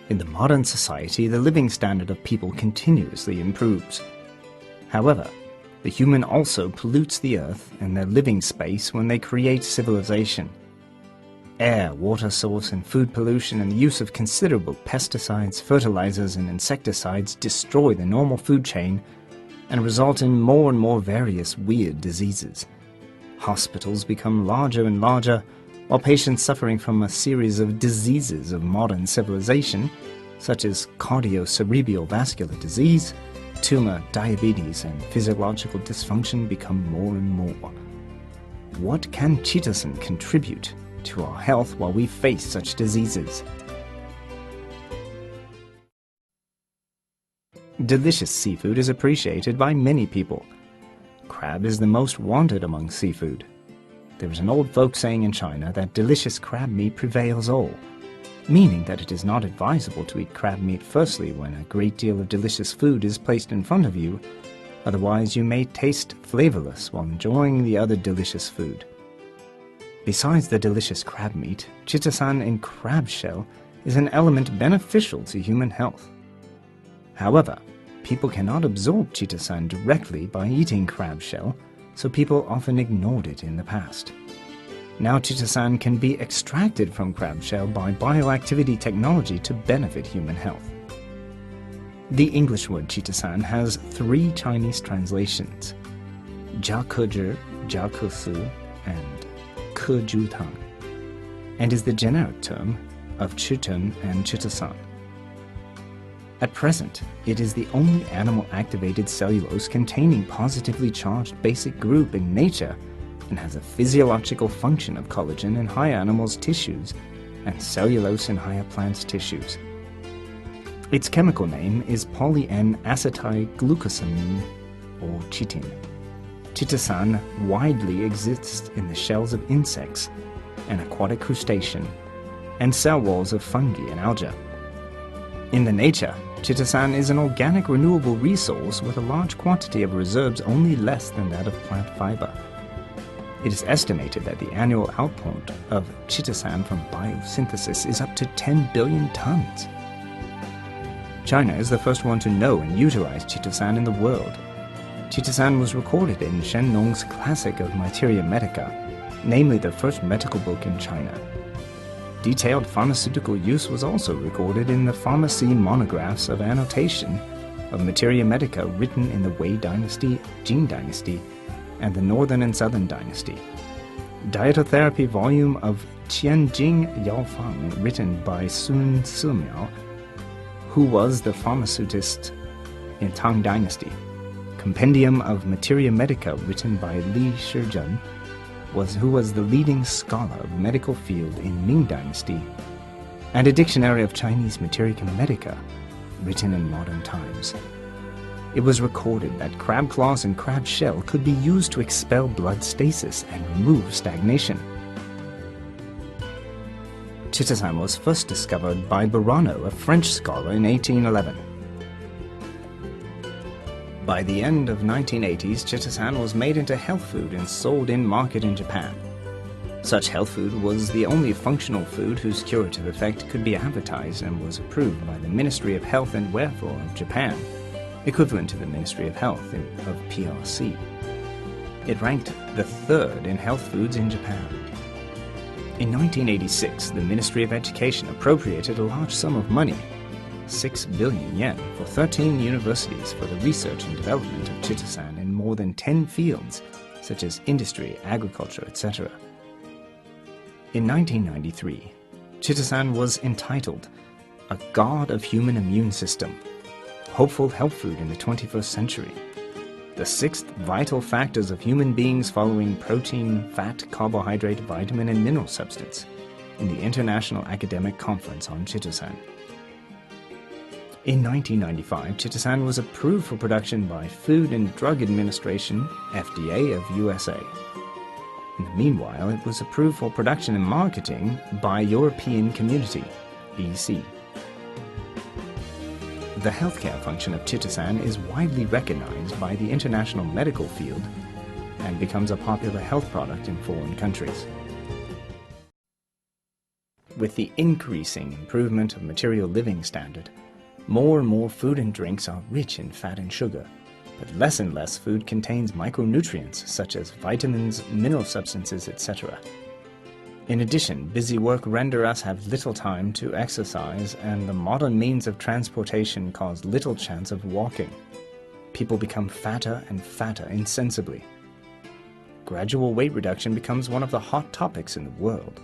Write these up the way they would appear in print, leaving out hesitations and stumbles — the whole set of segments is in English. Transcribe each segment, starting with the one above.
In the modern society, the living standard of people continuously improves. However, the human also pollutes the earth and their living space when they create civilization. Air, water source, and food pollution and the use of considerable pesticides, fertilizers, and insecticides destroy the normal food chain and result in more and more various weird diseases. Hospitals become larger and larger, while patients suffering from a series of diseases of modern civilization, such as cardio-cerebrovascular disease, tumor, diabetes, and physiological dysfunction become more and more. What can Chitosan contribute to our health while we face such diseases? Delicious seafood is appreciated by many people. Crab is the most wanted among seafood. There is an old folk saying in China that delicious crab meat prevails all, meaning that it is not advisable to eat crab meat firstly when a great deal of delicious food is placed in front of you, otherwise you may taste flavorless while enjoying the other delicious food. Besides the delicious crab meat, Chitosan in crab shell is an element beneficial to human health. However, people cannot absorb Chitosan directly by eating crab shell, so people often ignored it in the past. Now Chitosan can be extracted from crab shell by bioactivity technology to benefit human health. The English word Chitosan has 3 Chinese translations: jiakezhi, jiakesu, and kejutang, and is the generic term of chitin and chitosan. At present, it is the only animal-activated cellulose containing positively charged basic group in nature and has a physiological function of collagen in higher animals' tissues and cellulose in higher plants' tissues. Its chemical name is poly-N-acetylglucosamine, or chitin. Chitosan widely exists in the shells of insects and aquatic crustacean and cell walls of fungi and algae. In the nature, Chitosan is an organic renewable resource with a large quantity of reserves only less than that of plant fiber. It is estimated that the annual output of Chitosan from biosynthesis is up to 10 billion tons. China is the first one to know and utilize Chitosan in the world. Chitosan was recorded in Shen Nong's Classic of Materia Medica, namely the first medical book in China. Detailed pharmaceutical use was also recorded in the Pharmacy Monographs of Annotation of Materia Medica written in the Wei Dynasty, Jin Dynasty, and the Northern and Southern Dynasty. Dietotherapy volume of Qianjing Yaofang written by Sun Simiao, who was the pharmaceutist in Tang Dynasty. Compendium of Materia Medica written by Li Shizhen, who was the leading scholar of medical field in Ming Dynasty, and a dictionary of Chinese Materia Medica written in modern times. It was recorded that crab claws and crab shell could be used to expel blood stasis and remove stagnation. Chitosan was first discovered by Burano, a French scholar, in 1811. By the end of 1980s, Chitosan was made into health food and sold in market in Japan. Such health food was the only functional food whose curative effect could be advertised and was approved by the Ministry of Health and Welfare of Japan, equivalent to the Ministry of Health of PRC. It ranked the 3rd in health foods in Japan. In 1986, the Ministry of Education appropriated a large sum of money, 6 billion yen, for 13 universities for the research and development of Chitosan in more than 10 fields, such as industry, agriculture, etc. In 1993, Chitosan was entitled A God of Human Immune System, Hopeful Health Food in the 21st Century, the 6th vital factors of human beings following protein, fat, carbohydrate, vitamin, and mineral substance in the International Academic Conference on Chitosan. In 1995, Chitosan was approved for production by Food and Drug Administration, FDA of USA. In the meanwhile, it was approved for production and marketing by European Community, EC. The healthcare function of Chitosan is widely recognized by the international medical field and becomes a popular health product in foreign countries. With the increasing improvement of material living standard, more and more food and drinks are rich in fat and sugar, but less and less food contains micronutrients such as vitamins, mineral substances, etc. In addition, busy work render us have little time to exercise, and the modern means of transportation cause little chance of walking. People become fatter and fatter insensibly. Gradual weight reduction becomes one of the hot topics in the world.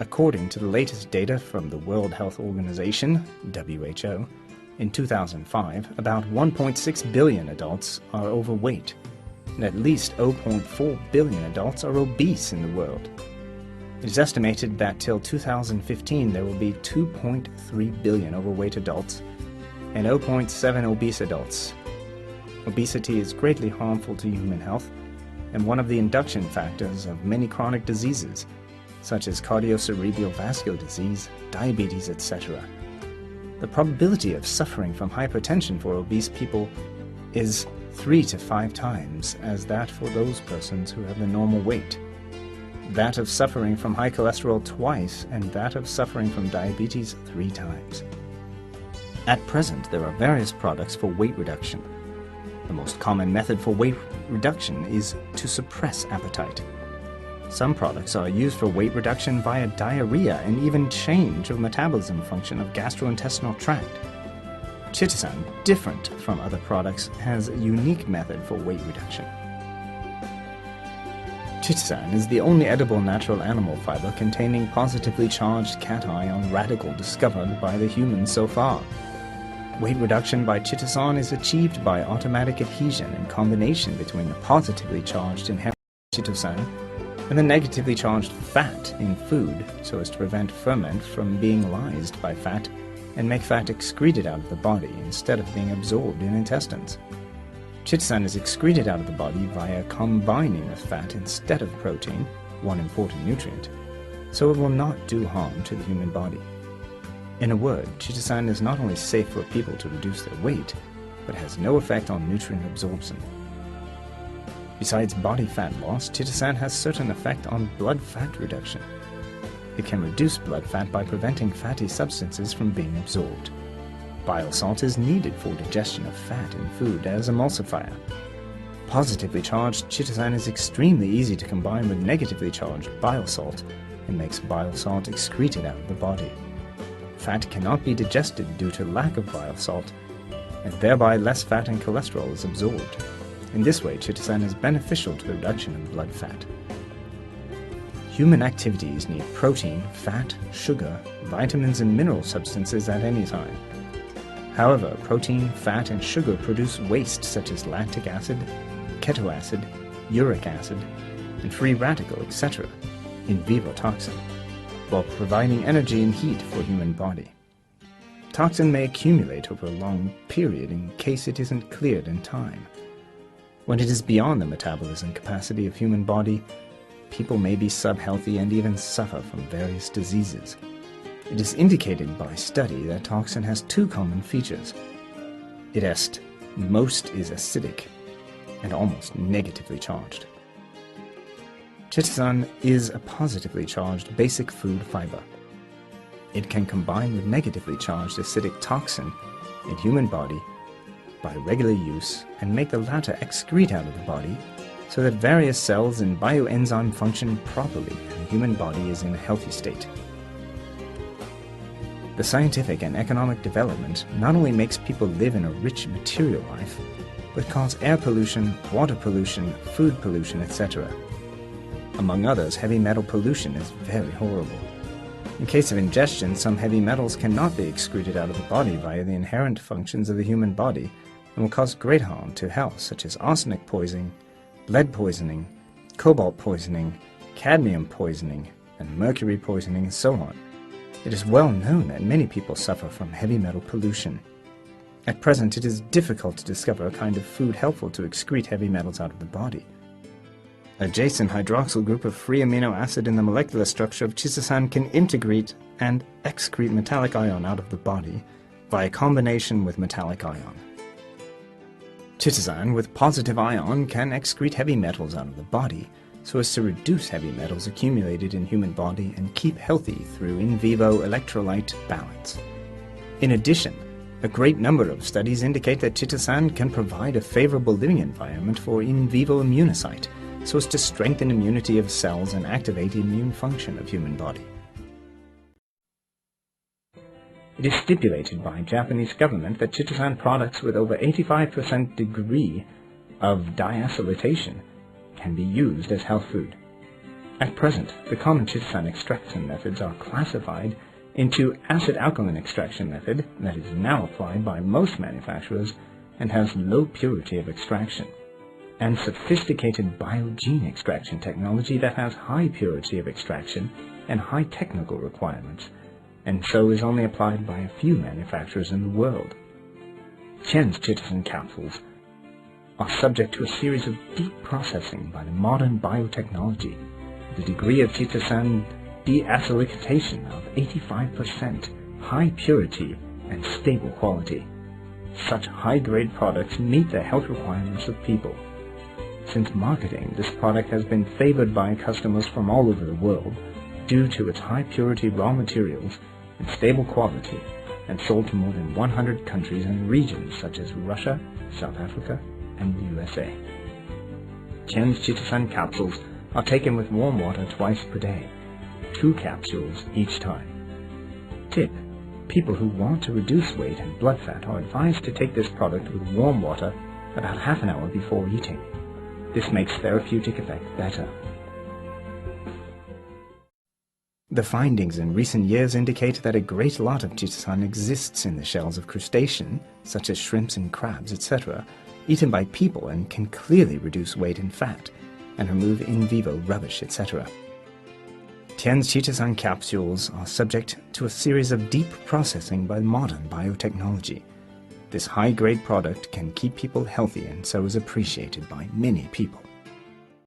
According to the latest data from the World Health Organization, WHO, in 2005, about 1.6 billion adults are overweight, and at least 0.4 billion adults are obese in the world. It is estimated that till 2015 there will be 2.3 billion overweight adults and 0.7 obese adults. Obesity is greatly harmful to human health and one of the induction factors of many chronic diseases, such as cardiovascular disease, diabetes, etc. The probability of suffering from hypertension for obese people is 3 to 5 times as that for those persons who have the normal weight, that of suffering from high cholesterol twice, and that of suffering from diabetes 3 times. At present, there are various products for weight reduction. The most common method for weight reduction is to suppress appetite. Some products are used for weight reduction via diarrhea and even change of metabolism function of gastrointestinal tract. Chitosan, different from other products, has a unique method for weight reduction. Chitosan is the only edible natural animal fiber containing positively charged cation radical discovered by the humans so far. Weight reduction by chitosan is achieved by automatic adhesion and combination between the positively charged inherent chitosan and the negatively charged fat in food so as to prevent ferment from being lysed by fat and make fat excreted out of the body instead of being absorbed in intestines. Chitosan is excreted out of the body via combining with fat instead of protein, one important nutrient, so it will not do harm to the human body. In a word, chitosan is not only safe for people to reduce their weight, but has no effect on nutrient absorption. Besides body fat loss, chitosan has certain effect on blood fat reduction. It can reduce blood fat by preventing fatty substances from being absorbed. Bile salt is needed for digestion of fat in food as emulsifier. Positively charged chitosan is extremely easy to combine with negatively charged bile salt and makes bile salt excreted out of the body. Fat cannot be digested due to lack of bile salt, and thereby less fat and cholesterol is absorbed. In this way, chitosan is beneficial to the reduction of blood fat. Human activities need protein, fat, sugar, vitamins and mineral substances at any time. However, protein, fat and sugar produce waste such as lactic acid, ketoacid, uric acid, and free radical, etc., in vivo toxin, while providing energy and heat for human body. Toxin may accumulate over a long period in case it isn't cleared in time. When it is beyond the metabolism capacity of human body, people may be subhealthy and even suffer from various diseases. It is indicated by study that toxin has 2 common features. Most is acidic and almost negatively charged. Chitosan is a positively charged basic food fiber. It can combine with negatively charged acidic toxin in human body by regular use and make the latter excrete out of the body so that various cells and bioenzyme function properly and the human body is in a healthy state. The scientific and economic development not only makes people live in a rich material life, but cause air pollution, water pollution, food pollution, etc. Among others, heavy metal pollution is very horrible. In case of ingestion, some heavy metals cannot be excreted out of the body via the inherent functions of the human body and will cause great harm to health, such as arsenic poisoning, lead poisoning, cobalt poisoning, cadmium poisoning, and mercury poisoning, and so on. It is well known that many people suffer from heavy metal pollution. At present, it is difficult to discover a kind of food helpful to excrete heavy metals out of the body. A Jason hydroxyl group of free amino acid in the molecular structure of chitosan can integrate and excrete metallic ion out of the body via combination with metallic ion. Chitosan with positive ion can excrete heavy metals out of the body so as to reduce heavy metals accumulated in human body and keep healthy through in vivo electrolyte balance. In addition, a great number of studies indicate that chitosan can provide a favorable living environment for in vivo immunocyte, so as to strengthen immunity of cells and activate the immune function of human body. It is stipulated by Japanese government that chitosan products with over 85% degree of diacylation can be used as health food. At present, the common chitosan extraction methods are classified into acid-alkaline extraction method that is now applied by most manufacturers and has low purity of extraction, and sophisticated biogene extraction technology that has high purity of extraction and high technical requirements, and so is only applied by a few manufacturers in the world. TIENS Chitosan capsules are subject to a series of deep processing by the modern biotechnology. The degree of chitosan deacylication of 85%, high purity and stable quality. Such high-grade products meet the health requirements of people. Since marketing, this product has been favored by customers from all over the world due to its high-purity raw materials and stable quality, and sold to more than 100 countries and regions such as Russia, South Africa, and the USA. TIENS Chitosan capsules are taken with warm water twice per day, 2 capsules each time. Tip: people who want to reduce weight and blood fat are advised to take this product with warm water about half an hour before eating. This makes therapeutic effect better. The findings in recent years indicate that a great lot of chitosan exists in the shells of crustaceans, such as shrimps and crabs, etc., eaten by people and can clearly reduce weight and fat, and remove in vivo rubbish, etc. TIENS Chitosan capsules are subject to a series of deep processing by modern biotechnology. This high-grade product can keep people healthy and so is appreciated by many people.